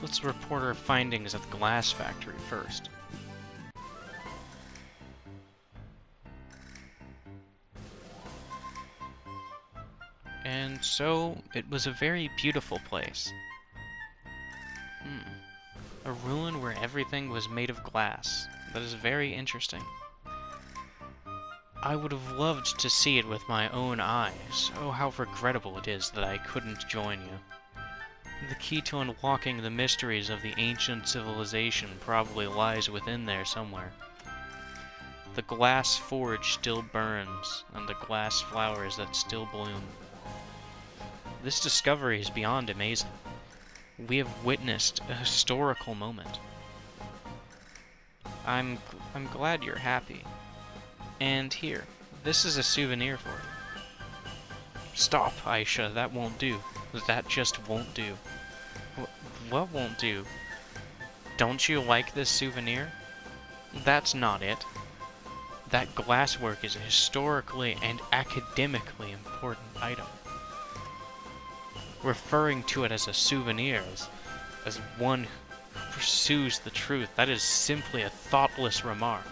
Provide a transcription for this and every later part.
Let's report our findings at the glass factory first. And so, it was a very beautiful place. A ruin where everything was made of glass. That is very interesting. I would have loved to see it with my own eyes. Oh, how regrettable it is that I couldn't join you. The key to unlocking the mysteries of the ancient civilization probably lies within there somewhere. The glass forge still burns, and the glass flowers that still bloom. This discovery is beyond amazing. We have witnessed a historical moment. I'm glad you're happy. And here, this is a souvenir for you. Stop, Ayesha, that won't do. That just won't do. What won't do? Don't you like this souvenir? That's not it. That glasswork is a historically and academically important item. Referring to it as a souvenir, as one who pursues the truth, that is simply a thoughtless remark.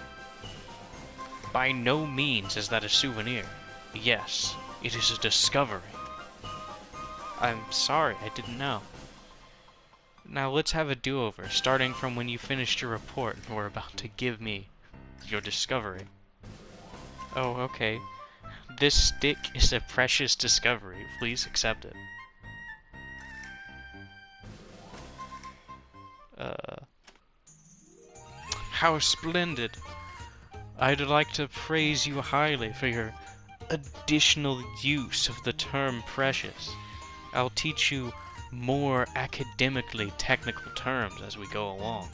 By no means is that a souvenir. Yes, it is a discovery. I'm sorry, I didn't know. Now let's have a do-over, starting from when you finished your report and were about to give me your discovery. Oh, okay. This stick is a precious discovery. Please accept it. How splendid! I'd like to praise you highly for your additional use of the term precious. I'll teach you more academically technical terms as we go along.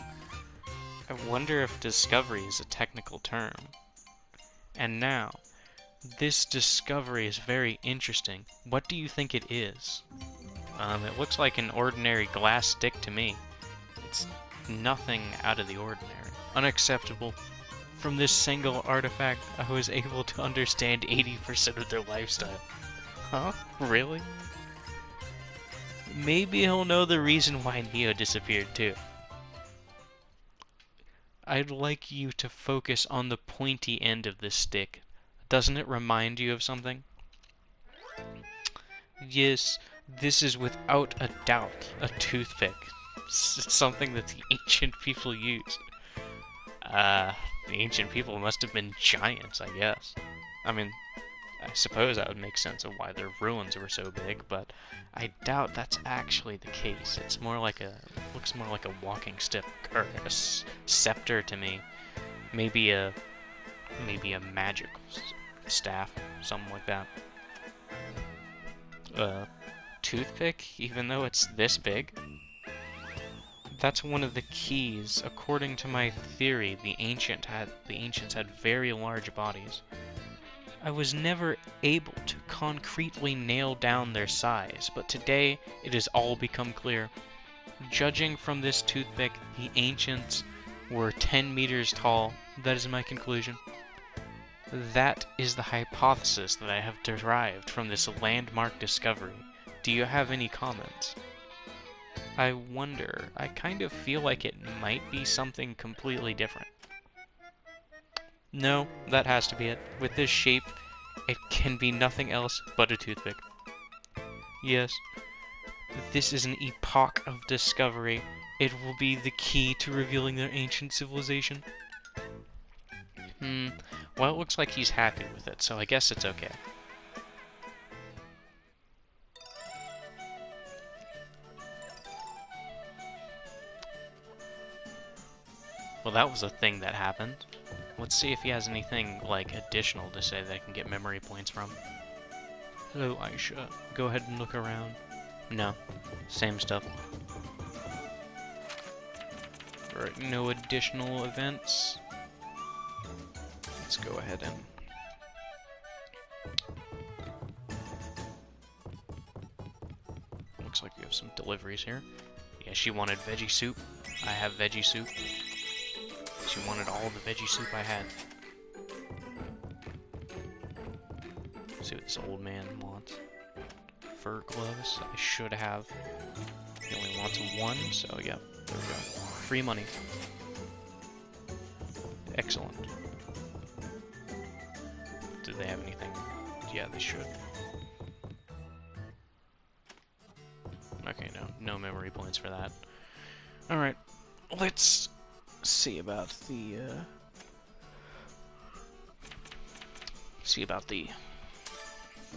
I wonder if discovery is a technical term. And now, this discovery is very interesting. What do you think it is? It looks like an ordinary glass stick to me. It's nothing out of the ordinary. Unacceptable. From this single artifact, I was able to understand 80% of their lifestyle. Huh? Really? Maybe he'll know the reason why Neo disappeared too. I'd like you to focus on the pointy end of this stick. Doesn't it remind you of something? Yes, this is without a doubt a toothpick. It's something that the ancient people used. The ancient people must have been giants, I guess. I mean, I suppose that would make sense of why their ruins were so big, but I doubt that's actually the case. It's more like looks more like a walking stick, or a scepter to me. Maybe a magical staff, something like that. Toothpick, even though it's this big? That's one of the keys. According to my theory, the ancients had very large bodies. I was never able to concretely nail down their size, but today it has all become clear. Judging from this toothpick, the ancients were 10 meters tall. That is my conclusion. That is the hypothesis that I have derived from this landmark discovery. Do you have any comments? I wonder. I kind of feel like it might be something completely different. No, that has to be it. With this shape, it can be nothing else but a toothpick. Yes, this is an epoch of discovery. It will be the key to revealing their ancient civilization. Well, it looks like he's happy with it, so I guess it's okay. Well, that was a thing that happened. Let's see if he has anything, like, additional to say that I can get memory points from. Hello, Ayesha. Go ahead and look around. No. Same stuff. Alright, no additional events. Let's go ahead and... Looks like we have some deliveries here. Yeah, she wanted veggie soup. I have veggie soup. She wanted all the veggie soup I had. Let's see what this old man wants. Fur gloves. I should have. He only wants 1, so yeah, there we go. Free money. Excellent. Do they have anything? Yeah, they should. Okay, no memory points for that. Alright, let's see about the,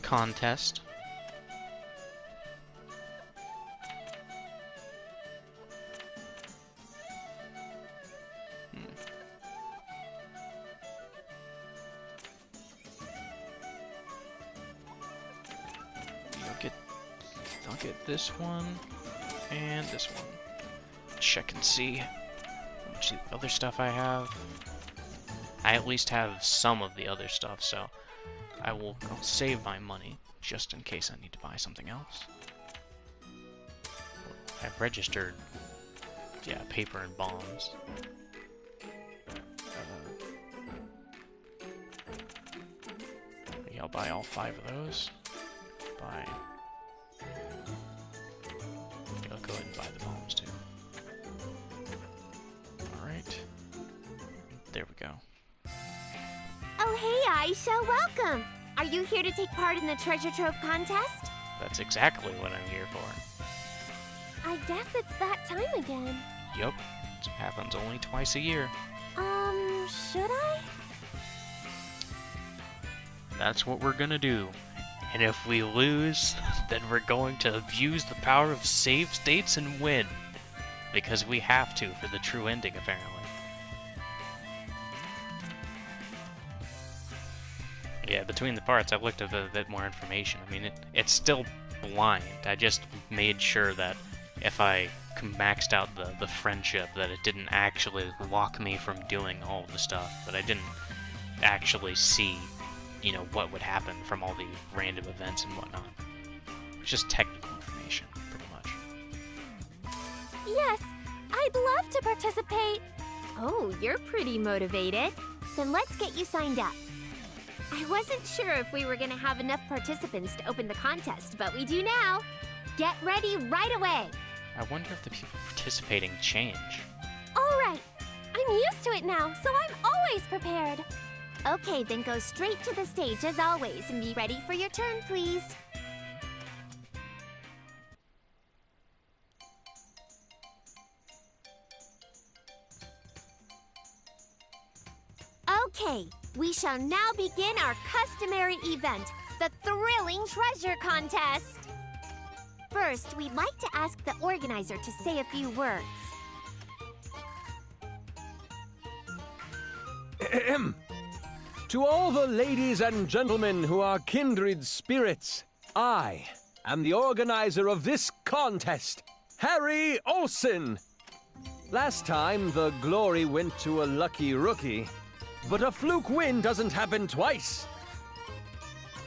contest. I'll get this one and this one. Check and see how much other stuff I have. I at least have some of the other stuff, so I'll save my money just in case I need to buy something else. I've registered, yeah, paper and bombs. Yeah, I'll buy all 5 of those. Buy. I'll go ahead and buy the bombs too. Alright. There we go. Oh, hey, Ayesha, welcome! Are you here to take part in the treasure trove contest? That's exactly what I'm here for. I guess it's that time again. Yup. It happens only twice a year. Should I? That's what we're gonna do. And if we lose, then we're going to abuse the power of save states and win. Because we have to for the true ending, apparently. Yeah, between the parts, I've looked up a bit more information. I mean, it's still blind. I just made sure that if I maxed out the friendship, that it didn't actually lock me from doing all the stuff. But I didn't actually see, you know, what would happen from all the random events and whatnot. It's just technical information, pretty much. Yes, I'd love to participate. Oh, you're pretty motivated. Then let's get you signed up. I wasn't sure if we were gonna have enough participants to open the contest, but we do now. Get ready right away. I wonder if the people participating change. All right, I'm used to it now, so I'm always prepared. Okay, then go straight to the stage as always and be ready for your turn, please. Okay, we shall now begin our customary event, the Thrilling Treasure Contest. First, we'd like to ask the organizer to say a few words. To all the ladies and gentlemen who are kindred spirits, I am the organizer of this contest, Harry Olsen. Last time, the glory went to a lucky rookie, but a fluke win doesn't happen twice.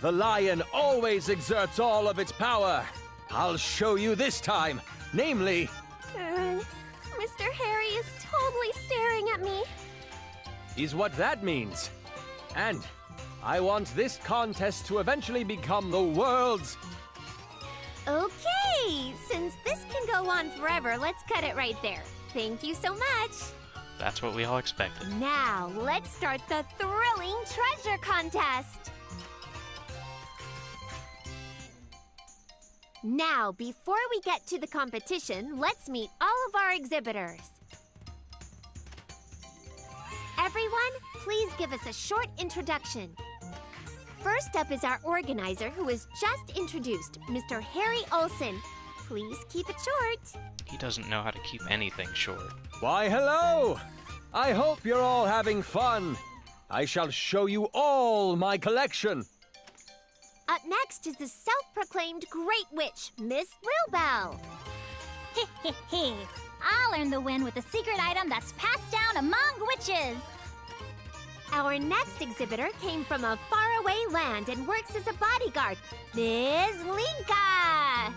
The lion always exerts all of its power. I'll show you this time, namely... Mr. Harry is totally staring at me. Is what that means. And I want this contest to eventually become the world's... Okay, since this can go on forever, let's cut it right there. Thank you so much. That's what we all expected. Now, let's start the Thrilling Treasure Contest. Now, before we get to the competition, let's meet all of our exhibitors. Everyone, please give us a short introduction. First up is our organizer, who was just introduced, Mr. Harry Olsen. Please keep it short. He doesn't know how to keep anything short. Why, hello! I hope you're all having fun. I shall show you all my collection. Up next is the self-proclaimed Great Witch, Miss Willbell. I'll earn the win with a secret item that's passed down among witches. Our next exhibitor came from a faraway land and works as a bodyguard, Ms. Linka.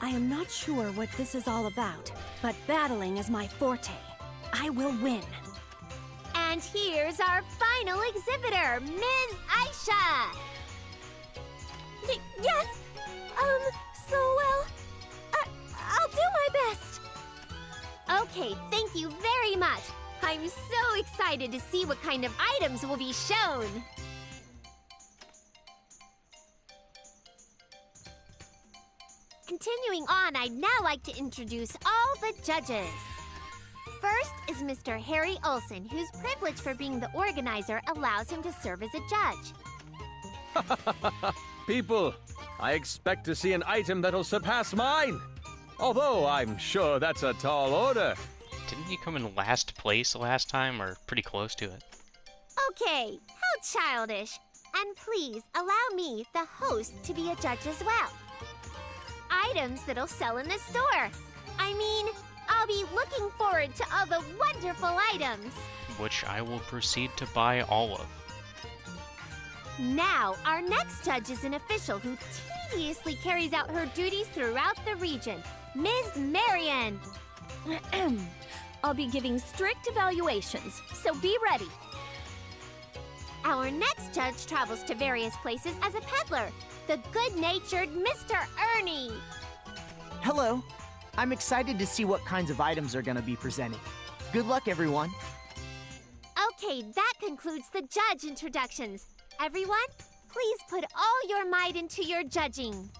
I am not sure what this is all about, but battling is my forte. I will win. And here's our final exhibitor, Ms. Ayesha. Yes, I'll do my Okay, thank you very much. I'm so excited to see what kind of items will be shown. Continuing on, I'd now like to introduce all the judges. First is Mr. Harry Olsen, whose privilege for being the organizer allows him to serve as a judge. People, I expect to see an item that'll surpass mine. Although I'm sure that's a tall order. Didn't you come in last place last time, or pretty close to it? Okay, how childish. And please allow me, the host, to be a judge as well. Items that'll sell in the store. I mean, I'll be looking forward to all the wonderful items. Which I will proceed to buy all of. Now, our next judge is an official who tediously carries out her duties throughout the region, Ms. Marion. I'll be giving strict evaluations, so be ready. Our next judge travels to various places as a peddler, the good-natured Mr. Ernie. Hello. I'm excited to see what kinds of items are going to be presented. Good luck, everyone. Okay, that concludes the judge introductions. Everyone, please put all your might into your judging.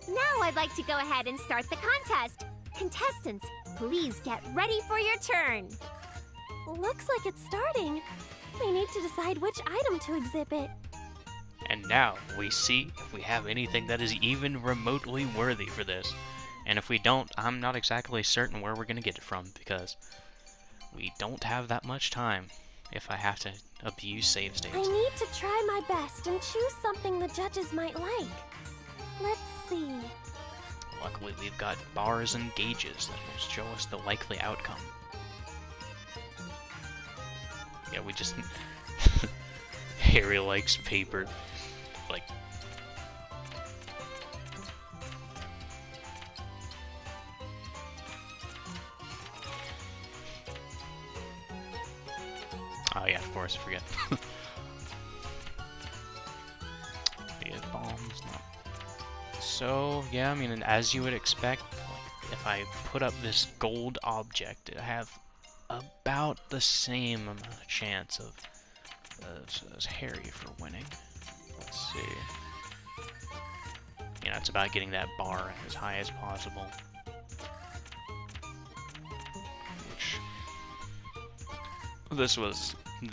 Now I'd like to go ahead and start the contest. Contestants, please get ready for your turn. Looks like it's starting. We need to decide which item to exhibit. And now we see if we have anything that is even remotely worthy for this. And if we don't, I'm not exactly certain where we're going to get it from, because we don't have that much time if I have to abuse save states. I need to try my best and choose something the judges might like. Let's see. Luckily, we've got bars and gauges that will show us the likely outcome. Yeah, we just... Harry likes paper. Like... Oh yeah, of course, I forget. Yeah, bombs, not... So, yeah, I mean, and as you would expect, like, if I put up this gold object, I have about the same amount of chance of as Harry for winning. Let's see. You know, it's about getting that bar as high as possible. Which...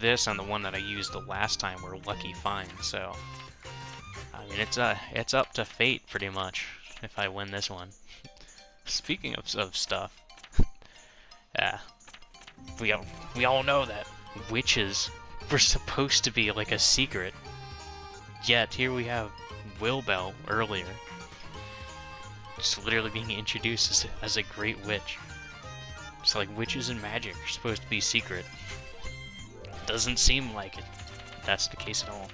This and the one that I used the last time were lucky finds, so... I mean, it's up to fate, pretty much, if I win this one. Speaking of stuff... we all know that witches were supposed to be like a secret. Yet, here we have Willbell earlier. Just literally being introduced as a great witch. It's like witches and magic are supposed to be secret. Doesn't seem like it. That's the case at all.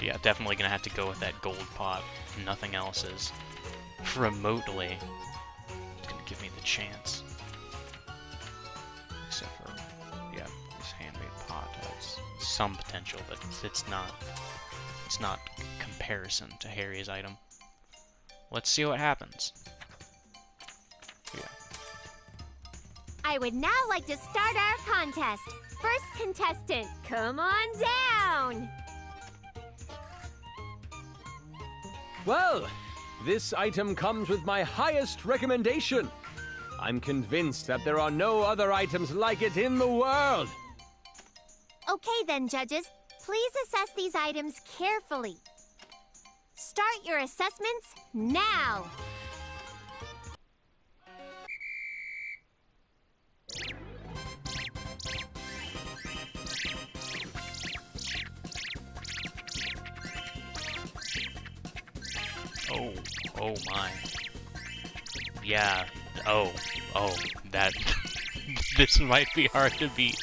Yeah, definitely gonna have to go with that gold pot. Nothing else is remotely gonna give me the chance. Except for, yeah, this handmade pot has some potential, but it's not comparison to Harry's item. Let's see what happens. Yeah. I would now like to start our contest. First contestant, come on down. Well, this item comes with my highest recommendation. I'm convinced that there are no other items like it in the world. Okay then, judges. Please assess these items carefully. Start your assessments now. Oh my. Yeah, oh, that... this might be hard to beat.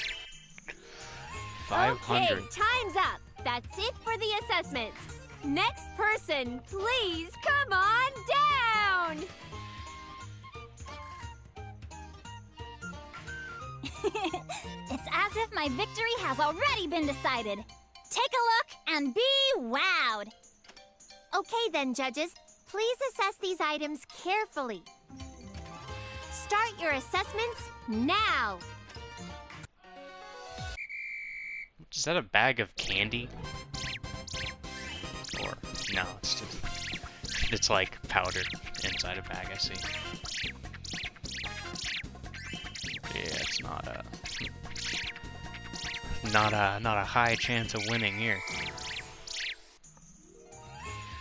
500. Okay, time's up. That's it for the assessments. Next person, please come on down. It's as if my victory has already been decided. Take a look and be wowed. Okay then, judges. please assess these items carefully. Start your assessments now. Is that a bag of candy? Or, no, it's just, it's like powder inside a bag, I see. Yeah, it's not a high chance of winning here.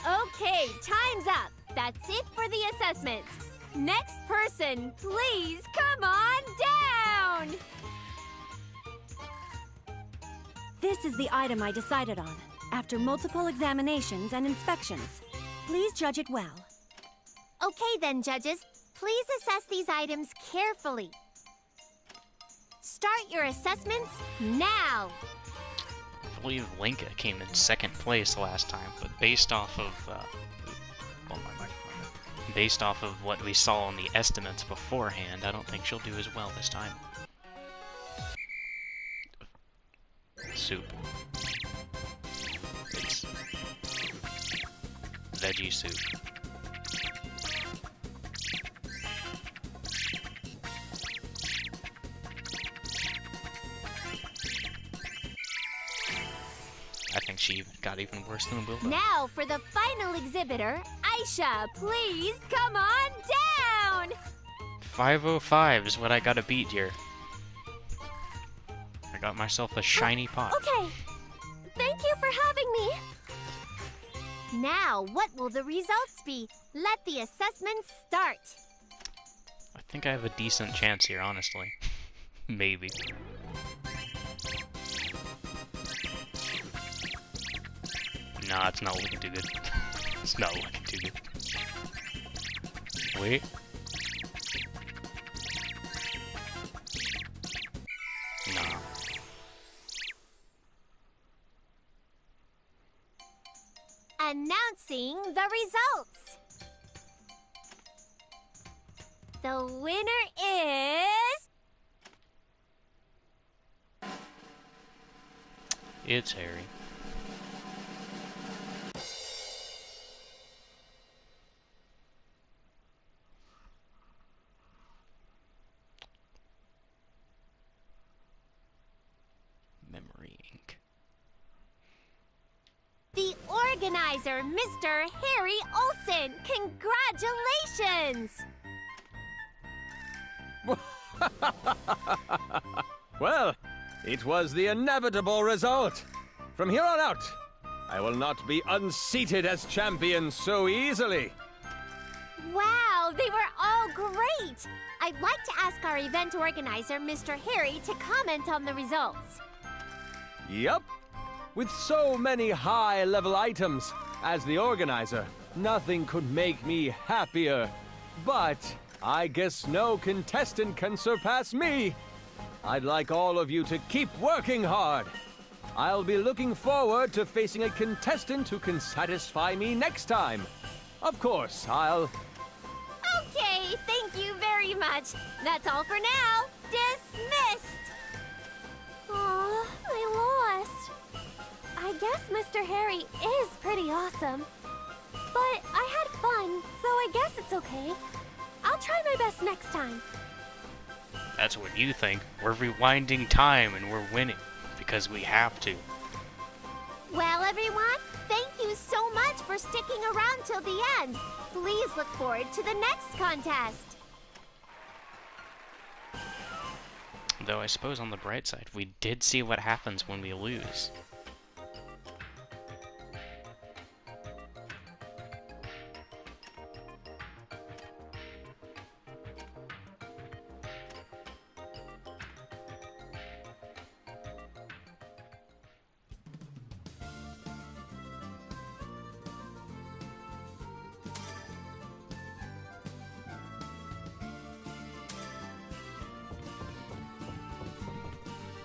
Okay, time's up. That's it for the assessments. Next person, please come on down. This is the item I decided on, after multiple examinations and inspections. Please judge it well. Okay then, judges. Please assess these items carefully. Start your assessments now. I believe Linka came in second place last time, but based off of based off of what we saw in the estimates beforehand, I don't think she'll do as well this time. Soup. It's veggie soup. I think she got even worse than Willbell. Now for the final exhibitor, Ayesha, please come on down! 505 is what I gotta beat here. I got myself a shiny pot. Okay. Thank you for having me. Now, what will the results be? Let the assessment start. I think I have a decent chance here, honestly. Maybe. Nah, it's not looking too good. It's not looking too good. Wait. Nah. Announcing the results. The winner is... It's Harry. Memory ink. The organizer, Mr. Harry Olsen. Congratulations! Well, it was the inevitable result. From here on out, I will not be unseated as champion so easily. Wow, they were all great! I'd like to ask our event organizer, Mr. Harry, to comment on the results. Yup. With so many high-level items, as the organizer, nothing could make me happier. But I guess no contestant can surpass me. I'd like all of you to keep working hard. I'll be looking forward to facing a contestant who can satisfy me next time. Of course, I'll... Okay, thank you very much. That's all for now. Dismissed! Aw, I lost. I guess Mr. Harry is pretty awesome. But I had fun, so I guess it's okay. I'll try my best next time. That's what you think. We're rewinding time and we're winning. Because we have to. Well, everyone, thank you so much for sticking around till the end. Please look forward to the next contest. Though I suppose on the bright side, we did see what happens when we lose.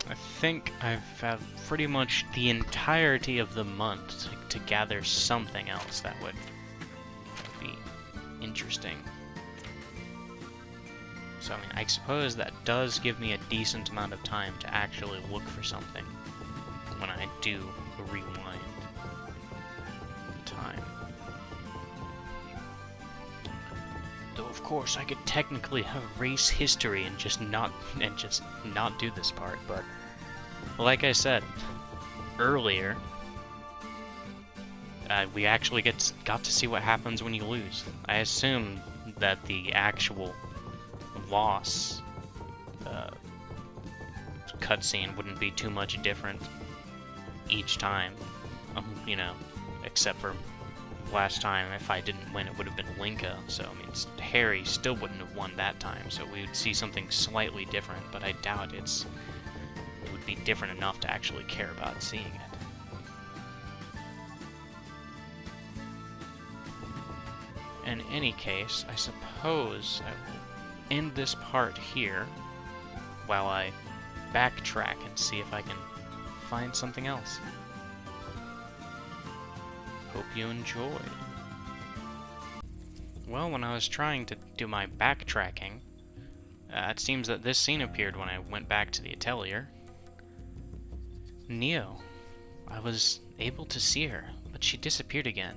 I think I've had pretty much the entirety of the month to gather something else that would be interesting. So, I mean, I suppose that does give me a decent amount of time to actually look for something when I do rewind time. Though of course I could technically erase history and just not do this part, but like I said earlier, we actually got to see what happens when you lose. I assume that the actual loss cutscene wouldn't be too much different each time, you know, except for last time. If I didn't win, it would have been Linka, so I mean, Harry still wouldn't have won that time, so we would see something slightly different, but I doubt it would be different enough to actually care about seeing it. In any case, I suppose I will end this part here while I backtrack and see if I can find something else. Hope you enjoyed. Well, when I was trying to do my backtracking, it seems that this scene appeared when I went back to the Atelier. Neo. I was able to see her, but she disappeared again.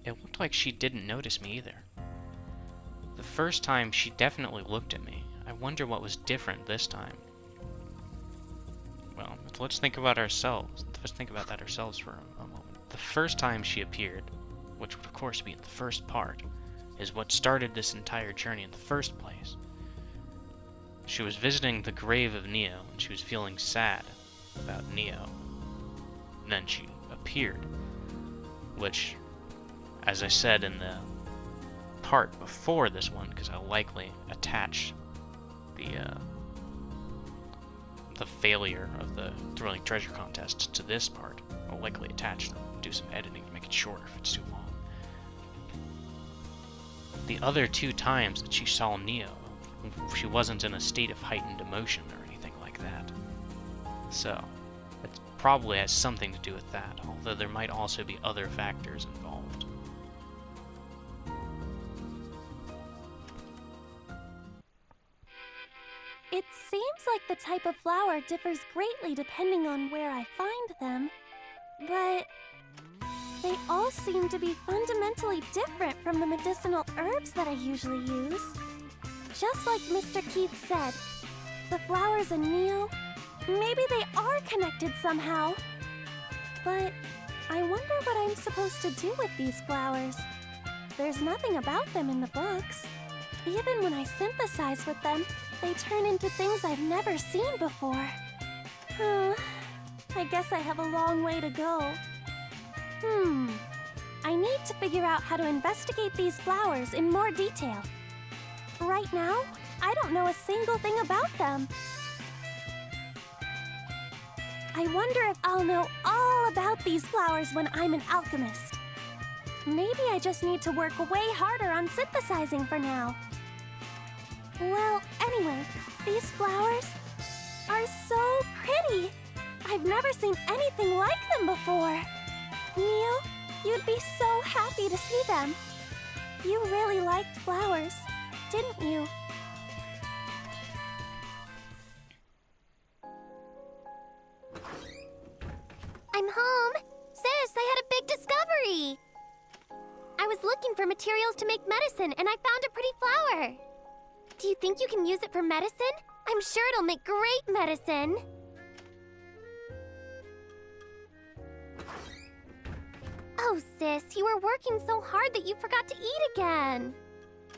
It looked like she didn't notice me either. The first time, she definitely looked at me. I wonder what was different this time. Well, let's think about ourselves. Let's think about that ourselves for a moment. The first time she appeared, which would of course be in the first part, is what started this entire journey in the first place. She was visiting the grave of Neo, and she was feeling sad about Neo. And then she appeared, which, as I said in the part before this one, because I'll likely attach the failure of the Thrilling Treasure Contest to this part. I'll likely attach them, do some editing to make it shorter if it's too long. The other two times that she saw Neo, she wasn't in a state of heightened emotion or anything like that. So, it probably has something to do with that, although there might also be other factors involved. It seems like the type of flower differs greatly depending on where I find them, but they all seem to be fundamentally different from the medicinal herbs that I usually use. Just like Mr. Keith said, the flowers and Neo, maybe they are connected somehow. But I wonder what I'm supposed to do with these flowers. There's nothing about them in the books. Even when I synthesize with them, they turn into things I've never seen before. I guess I have a long way to go. I need to figure out how to investigate these flowers in more detail. Right now, I don't know a single thing about them. I wonder if I'll know all about these flowers when I'm an alchemist. Maybe I just need to work way harder on synthesizing for now. Well, anyway, these flowers are so pretty. I've never seen anything like them before. Neo, you'd be so happy to see them. You really liked flowers, didn't you? I'm home. Sis, I had a big discovery. I was looking for materials to make medicine, and I found a pretty flower. Do you think you can use it for medicine? I'm sure it'll make great medicine. Oh, sis, you were working so hard that you forgot to eat again.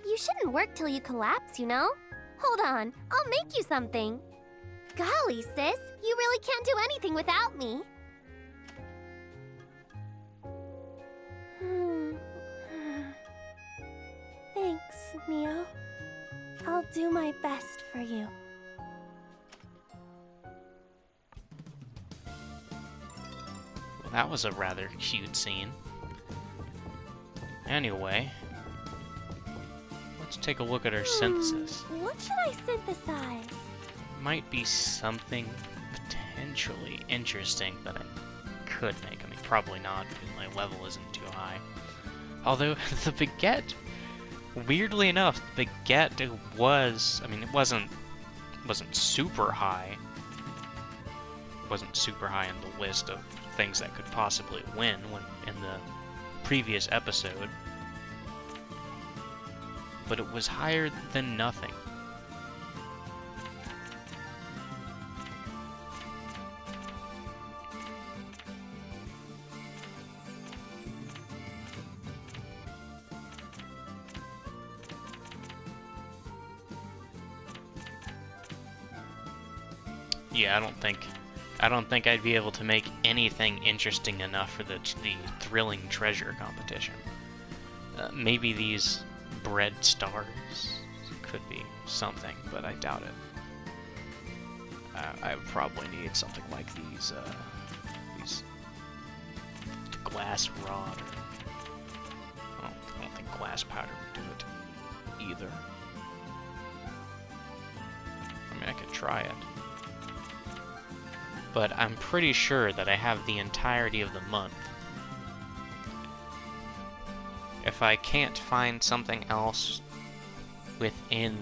You shouldn't work till you collapse, you know? Hold on, I'll make you something. Golly, sis, you really can't do anything without me. Thanks, Neo. I'll do my best for you. Well, that was a rather cute scene. Anyway, let's take a look at our synthesis. What should I synthesize? Might be something potentially interesting that I could make. I mean, probably not, because my level isn't too high. Although, the baguette, weirdly enough, the baguette was, I mean, it wasn't super high. It wasn't super high on the list of things that could possibly win when in the previous episode. but it was higher than nothing. Yeah, I don't think I'd be able to make anything interesting enough for the thrilling treasure competition. Maybe these bread stars could be something, but I doubt it. I would probably need something like these glass rod. I don't think glass powder would do it either. I mean, I could try it. But I'm pretty sure that I have the entirety of the month. If I can't find something else within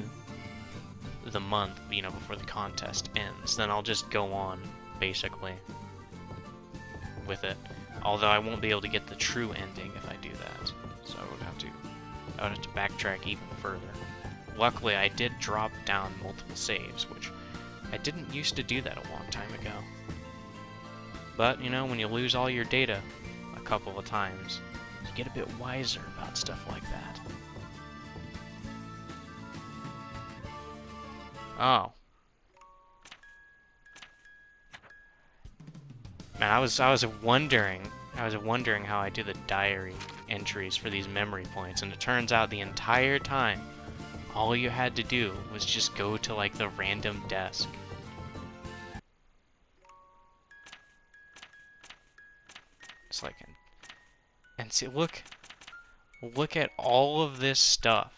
the month, you know, before the contest ends, then I'll just go on, basically, with it. Although I won't be able to get the true ending if I do that. So I would have to backtrack even further. Luckily, I did drop down multiple saves, which I didn't used to do that a long time ago. But, you know, when you lose all your data a couple of times, you get a bit wiser about stuff like that. Oh. Man, I was wondering how I do the diary entries for these memory points, and it turns out the entire time, all you had to do was just go to, like, the random desk. It's like, and see, look at all of this stuff.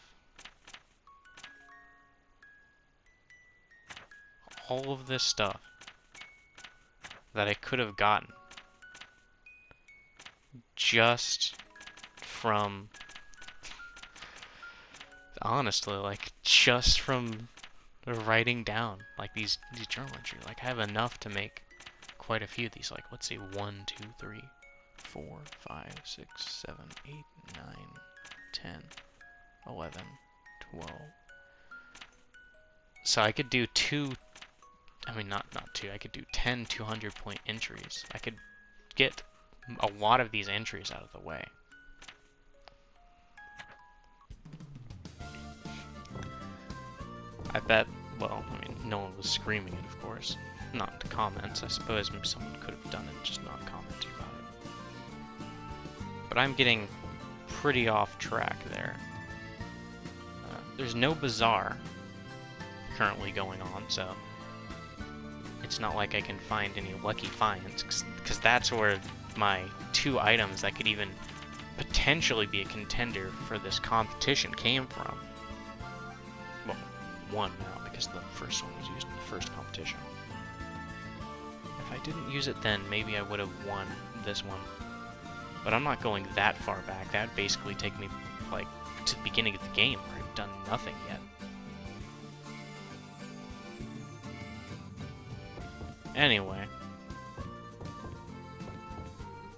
All of this stuff that I could have gotten just from, honestly, like, just from writing down, like, these journal entries. Like, I have enough to make quite a few of these. Like, let's see, 1, 2, 3, 4, 5, 6, 7, 8, 9, 10, 11, 12. So I could do I could do 10 200-point entries. I could get a lot of these entries out of the way. I bet, well, I mean, no one was screaming it, of course. Not in the comments. I suppose maybe someone could have done it, just not commenting about it. But I'm getting pretty off track there. There's no bazaar currently going on, so it's not like I can find any lucky finds, because that's where my 2 items that could even potentially be a contender for this competition came from. Well, 1 now, because the first one was used in the first competition. If I didn't use it then, maybe I would have won this one. But I'm not going that far back. That would basically take me, like, to the beginning of the game, where I've done nothing yet. Anyway.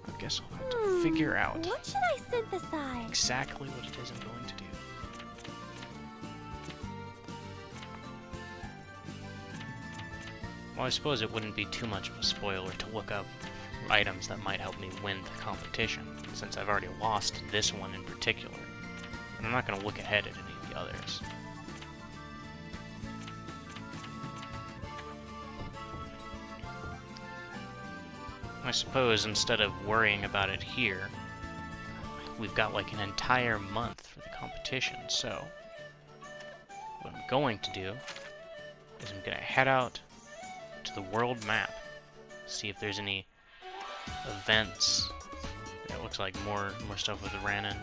I guess I'll have to figure out What should I synthesize? exactly what it is I'm going to do. Well, I suppose it wouldn't be too much of a spoiler to look up items that might help me win the competition, since I've already lost this one in particular. And I'm not going to look ahead at any of the others. I suppose instead of worrying about it here, we've got like an entire month for the competition, so what I'm going to do is I'm going to head out to the world map, see if there's any events. It looks like more stuff with the Ranun.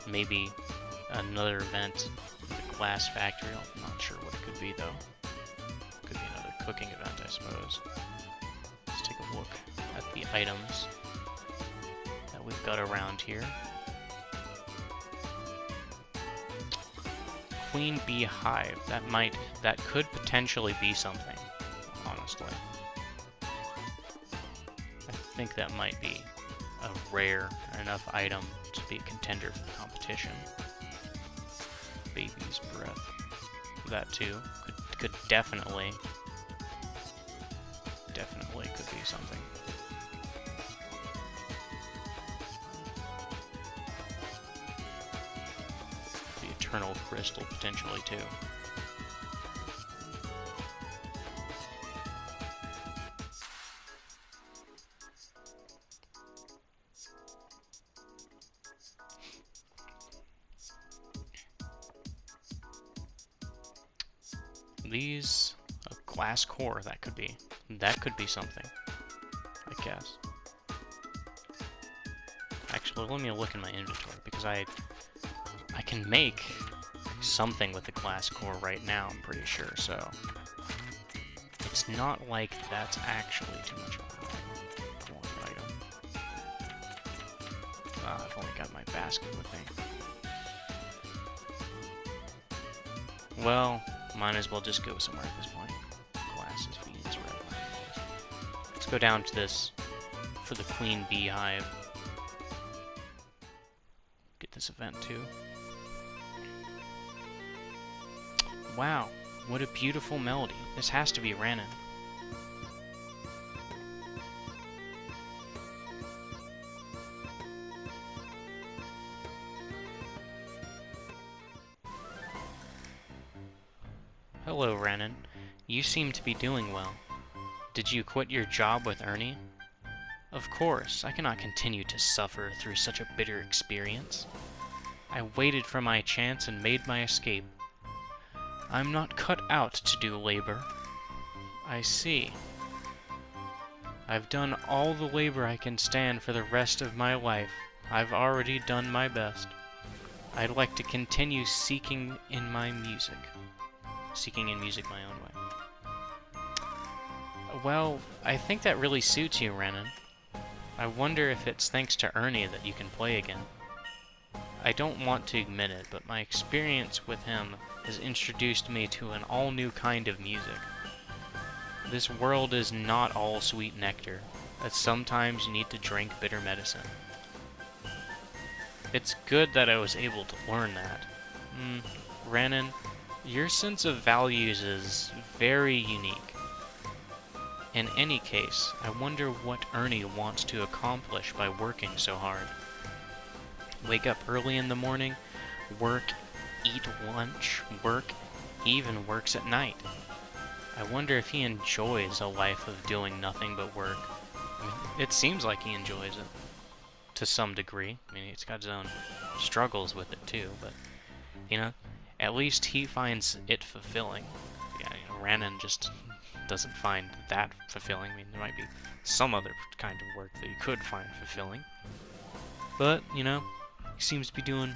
Maybe another event with the glass factory. I'm not sure what it could be though. Could be another cooking event, I suppose. Let's take a look at the items that we've got around here. Queen Bee Hive. That could potentially be something, honestly. I think that might be a rare enough item to be a contender for the competition. Baby Freeze Breath. That too. Could definitely could be something. The Eternal Crystal, potentially, too. These... a glass core, that could be something, I guess. Actually, let me look in my inventory, because I can make something with the glass core right now, I'm pretty sure, so... it's not like that's actually too much of an item. I've only got my basket with me. Well, might as well just go somewhere at this point. Glasses, beans, red. Let's go down to this for the Queen Beehive. Get this event too. Wow, what a beautiful melody. This has to be Ranun. Hello, Ranun. You seem to be doing well. Did you quit your job with Ernie? Of course, I cannot continue to suffer through such a bitter experience. I waited for my chance and made my escape. I'm not cut out to do labor. I see. I've done all the labor I can stand for the rest of my life. I've already done my best. I'd like to continue seeking in music my own way. Well, I think that really suits you, Ranun. I wonder if it's thanks to Ernie that you can play again. I don't want to admit it, but my experience with him has introduced me to an all-new kind of music. This world is not all sweet nectar, that sometimes you need to drink bitter medicine. It's good that I was able to learn that. Ranun, your sense of values is very unique. In any case, I wonder what Ernie wants to accomplish by working so hard. Wake up early in the morning, work, eat lunch, work, he even works at night. I wonder if he enjoys a life of doing nothing but work. I mean, it seems like he enjoys it, to some degree. I mean, he's got his own struggles with it too, but, you know, at least he finds it fulfilling. Yeah, you know, Ranun just doesn't find that fulfilling. I mean, there might be some other kind of work that he could find fulfilling. But, you know, he seems to be doing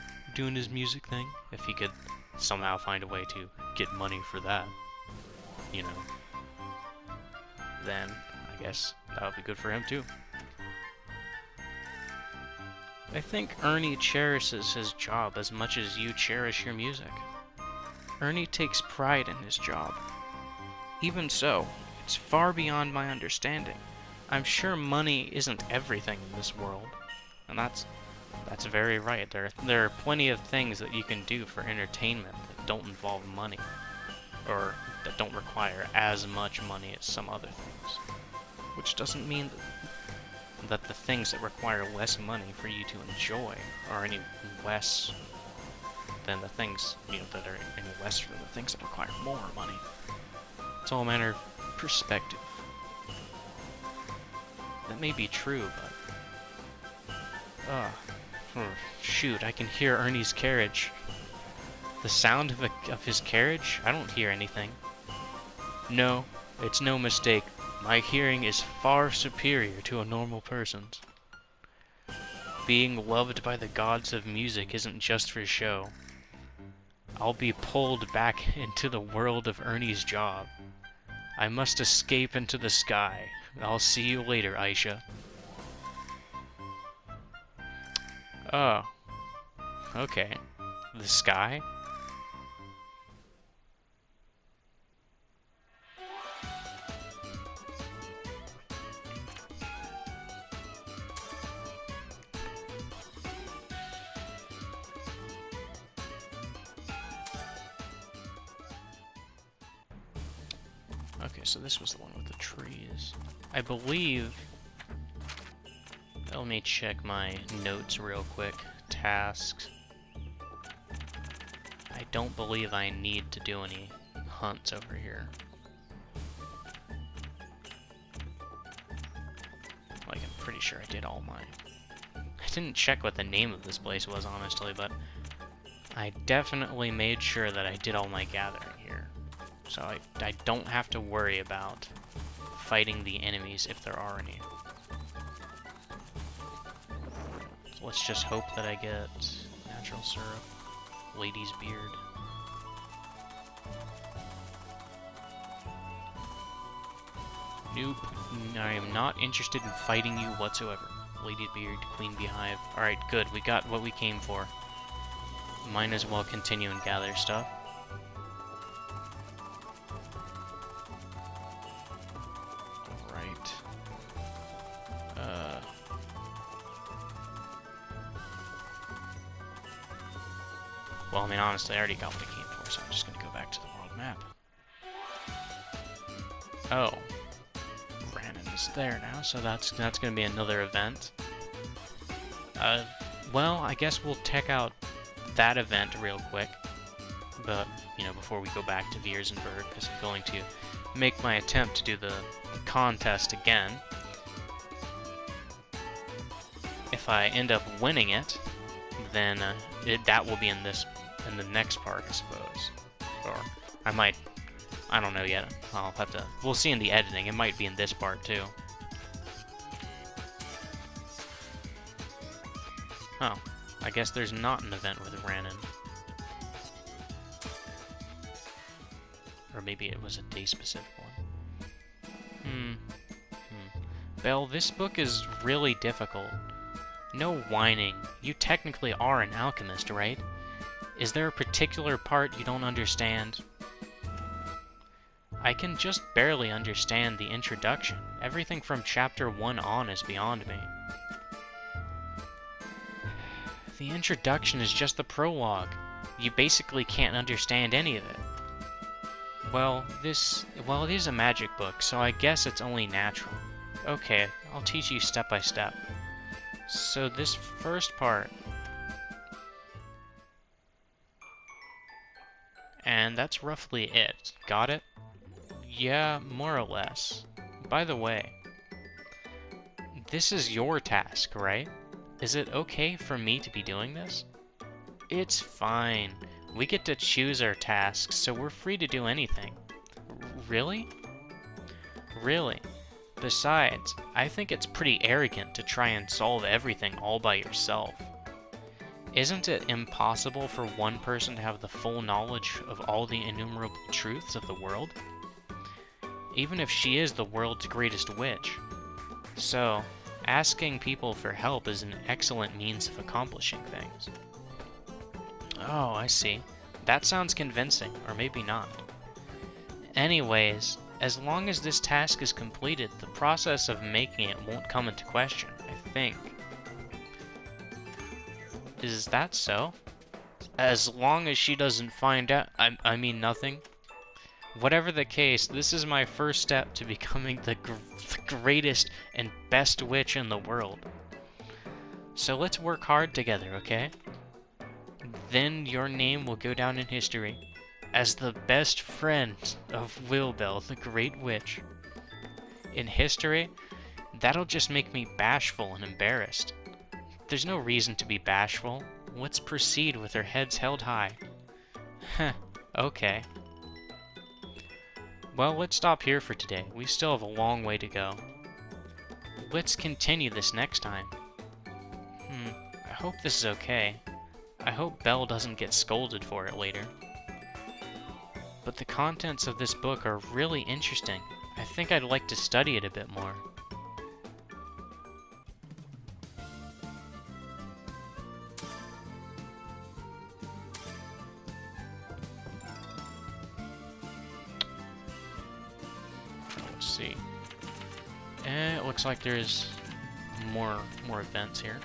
his music thing. If he could somehow find a way to get money for that, you know, then I guess that would be good for him too. I think Ernie cherishes his job as much as you cherish your music. Ernie takes pride in his job. Even so, it's far beyond my understanding. I'm sure money isn't everything in this world, and that's very right. There are plenty of things that you can do for entertainment that don't involve money, or that don't require as much money as some other things. Which doesn't mean that the things that require less money for you to enjoy are any less than the things, you know, that are any less than the things that require more money. It's all a matter of perspective. That may be true, but... shoot, I can hear Ernie's carriage. The sound of his carriage? I don't hear anything. No, it's no mistake. My hearing is far superior to a normal person's. Being loved by the gods of music isn't just for show. I'll be pulled back into the world of Ernie's job. I must escape into the sky. I'll see you later, Ayesha. Oh. Okay. The sky? Okay, so this was the one with the trees. I believe... Let me check my notes real quick. Tasks. I don't believe I need to do any hunts over here. Like, I'm pretty sure I did all mine. I didn't check what the name of this place was, honestly, but I definitely made sure that I did all my gathering here. So I don't have to worry about fighting the enemies if there are any. So let's just hope that I get natural syrup, lady's beard. Nope, I am not interested in fighting you whatsoever. Lady's beard, queen beehive. Alright, good, we got what we came for. Might as well continue and gather stuff. Right. Well, I mean, honestly, I already got what I came for, so I'm just gonna go back to the world map. Oh. Ranun is there now, so that's gonna be another event. Well, I guess we'll check out that event real quick. But, you know, before we go back to Viersenberg, because I'm going to make my attempt to do the contest again. If I end up winning it, then that will be in the next part, I suppose. Or I might, I don't know yet. I'll have to, we'll see in the editing. It might be in this part too. Oh, I guess there's not an event with Ranun. Or maybe it was a day-specific one. Belle, this book is really difficult. No whining. You technically are an alchemist, right? Is there a particular part you don't understand? I can just barely understand the introduction. Everything from chapter 1 on is beyond me. The introduction is just the prologue. You basically can't understand any of it. Well, it is a magic book, so I guess it's only natural. Okay, I'll teach you step by step. So this first part... And that's roughly it. Got it? Yeah, more or less. By the way, this is your task, right? Is it okay for me to be doing this? It's fine. We get to choose our tasks, so we're free to do anything. Really? Really? Besides, I think it's pretty arrogant to try and solve everything all by yourself. Isn't it impossible for one person to have the full knowledge of all the innumerable truths of the world? Even if she is the world's greatest witch. So, asking people for help is an excellent means of accomplishing things. Oh, I see. That sounds convincing, or maybe not. Anyways, as long as this task is completed, the process of making it won't come into question, I think. Is that so? As long as she doesn't find out, I mean nothing. Whatever the case, this is my first step to becoming the greatest and best witch in the world. So let's work hard together, okay? Then your name will go down in history as the best friend of Willbell, the Great Witch. In history, that'll just make me bashful and embarrassed. There's no reason to be bashful. Let's proceed with our heads held high. Heh, okay. Well, let's stop here for today. We still have a long way to go. Let's continue this next time. I hope this is okay. I hope Belle doesn't get scolded for it later. But the contents of this book are really interesting. I think I'd like to study it a bit more. Let's see. It looks like there's more events here.